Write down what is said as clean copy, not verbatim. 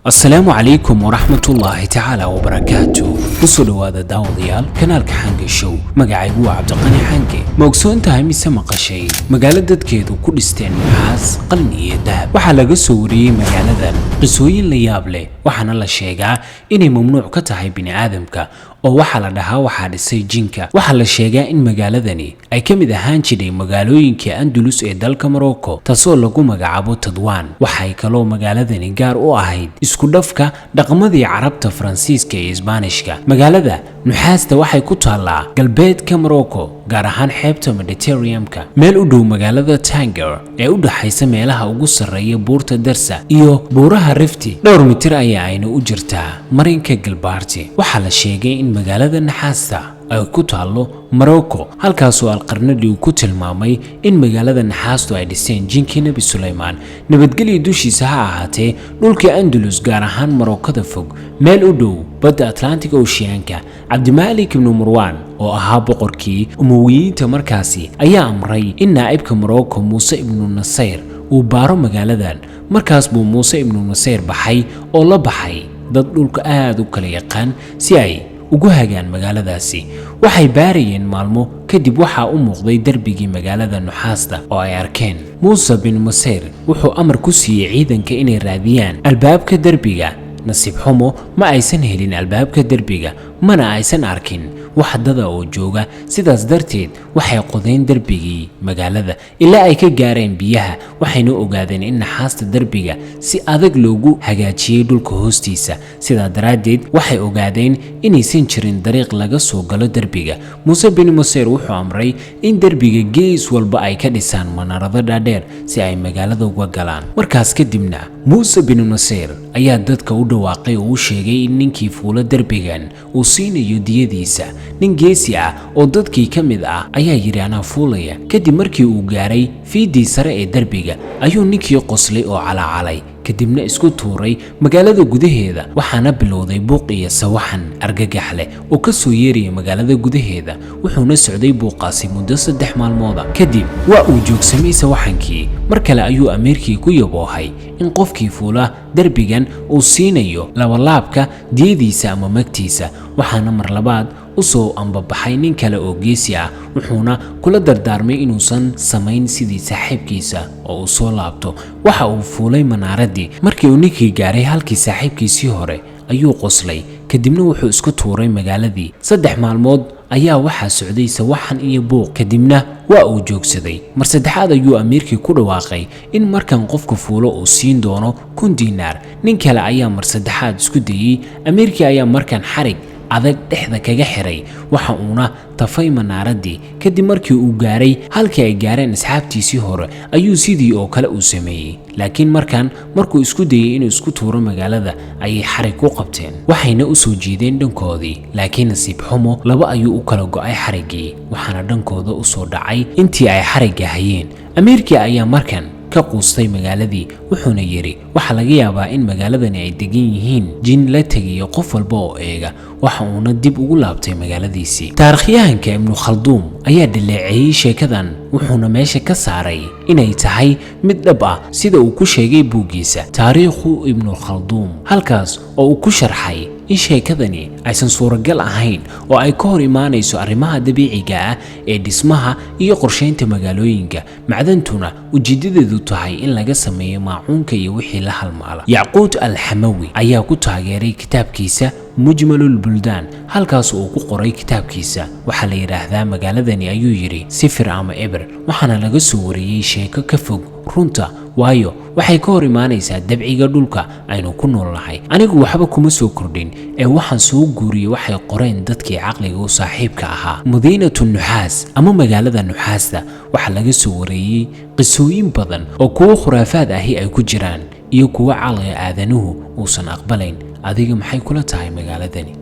السلام عليكم ورحمة الله تعالى وبركاته. وصلوا هذا داوديال كنالك حانكي شو مقاعيقوا عبدالقني حانكي موكسون تايمي سمقا شيء مقالة دادكيدو كل استين محاس قلنية دهب وحالا قسوري مقالة ذا قسوين ليابلي وحانا لا شيقا إني ممنوع كتاهي بني آدمك oo waxa la dhahaa waxa dhisay jinka waxa la sheegaa in magaaladani ay ka mid ahaan jiray magaalooyinka Andalus ee dalka Morocco taasoo lagu magacaabo Tadwan waxay kaloo magaaladani gaar u ahayd isku dhafka dhaqamadii Carabta Faransiiska iyo Isbaanishka magaalada nuxaasta waxay ku taalaa galbeedka Morocco gaar ahaan xeebta Mediterranean-ka meel u dhow magaalada Tanger ee u dhaxaysa meelaha ugu sarreeya buurta Darsa iyo buuraha Rifti dhowr mitir ayayna u jirtaa marinka Galbaarti waxa la sheegay magaalada naxaasta ay ku taalo Morocco halkaasoo alqarnadii ku tilmaamay in magaalada naxaastu ay dhiseen jinkii Nabi Suleymaan nabadgelyo dushiisa ha ahaatee dhulka Andalus gaar ahaan Morocco fog meel u dhow badda Atlantic Ocean-ka Abdimalik ibn Marwan oo ahaa boqorkii Umayyadeed markaasi ayaa amray in naa'ibka Morocco Muuse ibn Nasir uu baaro magaaladan markaas buu Muuse ibn Nasir baxay oo la baxay dad dhulka aad u kala yaqaan si ay ugu hagaan magaaladaasi waxay baarayeen maalmo kadib waxa u muuqday darbigii magaalada nuxaasta oo ay arkeen Muuse bin Nasir wuxuu amar ku siiyay ciidanka inay raadiyaan albaabka darbiga nasiib xumo ma aysan helin albaabka darbiga mana aysan arkin wax dad oo jooga sidaas darteed waxay qodeen darbigii magaalada ilaa ay ka gaareen biyaha waxayna ogaadeen in naxaasta darbiga si adag loogu hagaajiyay dhulka hoostiisa sida daraadeed waxay ogaadeen inaysan jirin dariiq laga soo galo darbiga Muuse bin Nasir wuxuu amray in darbiga gees walba ay ka dhisaan manarado dhaadheer si ay magaalada uga galaan markaas kadibna Muuse bin Nasir ayaa dadka u dhawaaqay oo u sheegay in ninkii fuula darbigan uu siinayo diyadiisa nin geesi ah oo dadkii ka mid ah ayaa yiri ana fuulaya kadib markii uu gaaray fiidii sare ee darbiga ayuu ninkii qoslay oo calacalay kadibna isku tuuray magaalada gudaheeda waxaana bilowday buuq iyo sawaxan argagax leh oo ka soo yeeriyay magaalada gudaheeda wuxuuna socday buuqaasi muddo 3 maalmood kadib waa uu joogsamay sawaxankii mar kale ayuu amiirkii ku yaboohay in qofkii fuula darbigan uu siinayo laabka diyadiisa ama magtiisa waxaana mar labaad usoo ambabaxay nin kale oo geesi ah wuxuuna kula dardaarmay inuusan samayn sidii saaxiibkiisa oo uu soo laabto waxa uu fuulay manaaradii markii uu ninkii gaaray halkii saaxiibkiisii hore ayuu qoslay kadibna wuxuu isku tuuray magaaladii 3 maalmood ayaa waxa socday sawaxan iyo buuq kadibna waa uu joogsaday mar saddexaad ayuu amiirkii ku dhawaaqay in markan qofku fuulo uu siin doono 1,000 diinaar nin kale ayaa mar saddexaad isku dayay amiirkii ayaa markan xarig adag dhexda kaga xiray waxa uuna tafay manaaradii kadib markii uu gaaray halkii ay gaareen asxaabtiisii hore ayuu sidii oo kale u sameeyay laakiin markuu isku dayay inuu isku tuuro magaalada ayay xarig ku qabteen waxayna u soo jeedeen dhankoodii laakiin nasiib xumo laba ayuu u kala go'ay xarigii waxaana dhankooda u soo dhacay intii ay xariga hayeen amiirkii ayaa markan ka quustay magaaladii wuxuuna yiri waxa laga yaabaa in magaaladani ay degan yihiin jin la tagayo qof walba oo eega waxa uuna dib ugu laabtay magaaladiisii taariikhyahanka Ibn Khaldun ayaa dhaleeceeyay sheekadan wuxuuna meesha ka saaray inay tahay mid dhab ah sida uu ku sheegay buugiisa taariikhu Ibn Khaldun halkaas oo uu ku sharxay in sheekadani aysan suuragal ahayn oo ay ka hor imaanayso arrimaha dabiiciga ah ee dhismaha iyo qorsheynta magaalooyinka macdantuna ujeedadeedu tahay in laga sameeyo maacuunka iyo wixii la halmaala Yaqut al-Hamawi ayaa ku taageeray kitaabkiisa Mujmalul Buldan halkaas oo ku qoray kitaabkiisa waxa la yiraahdaa magaaladani ayuu yiri sifir ama eber waxaana laga soo wariyay sheeko ka fog runta waayo waxay ka hor imaanaysaa dabciga dhulka aynu ku noolnahay anigu waxba kuma soo kordhin ee waxaan soo guuriyay waxay qoreen dadkii caqliga u saaxiibka ahaa Madiinatu Nuxaas ama magaalada Nuxaasta waxa laga soo wariyay qisooyin badan oo kuwa khuraafaad ahi ay ku jiraan iyo kuwa caqliga aadanuhu uusan aqbalayn adiga maxay kula tahay magaaladani